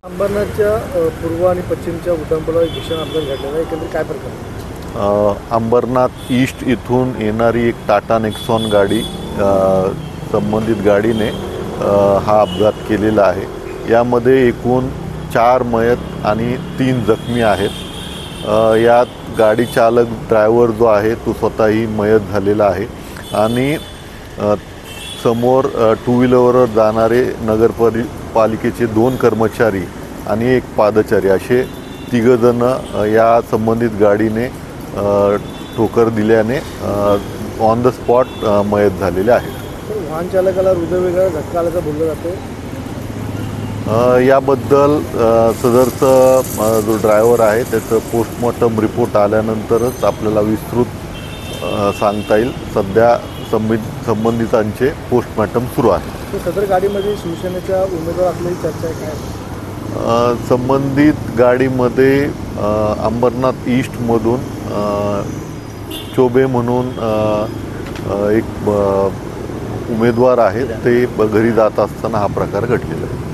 अंबरनाथच्या पूर्व आणि पश्चिमच्या उड्डाणपुलावर भीषण अपघात घडलेला आहे. एकंदरीत काय प्रकार आहे? अंबरनाथ ईस्ट इथून येणारी एक टाटा नेक्सॉन गाडी संबंधित गाडीने हा अपघात केलेला आहे. यामध्ये एकूण 4 मयत आणि 3 जखमी आहेत. यात गाडी चालक ड्रायव्हर जो आहे तो स्वतःही मयत झालेला आहे आणि समोर टू व्हीलरवर जाणारे पालिकेचे 2 कर्मचारी आणि 1 पादचारी असे 3 जण या संबंधित गाडीने ठोकर दिल्याने ऑन द स्पॉट मयत झालेले आहेत. वाहन चालकाला हृदयविकार झटका आल्याचं बोललं जाते. याबद्दल सदरचा जो ड्रायव्हर आहे त्याचं पोस्टमॉर्टम रिपोर्ट आल्यानंतरच आपल्याला विस्तृत सांगता येईल. सध्या संबंधितांचे पोस्टमॉर्टम सुरू आहे. सदर गाडीमध्ये शिवसेनेच्या उमेदवार असल्याची चर्चा आहे. काय संबंधित गाडीमध्ये अंबरनाथ ईस्टमधून चोबे म्हणून एक उमेदवार आहेत. ते घरी जात असताना हा प्रकार घडलेला आहे.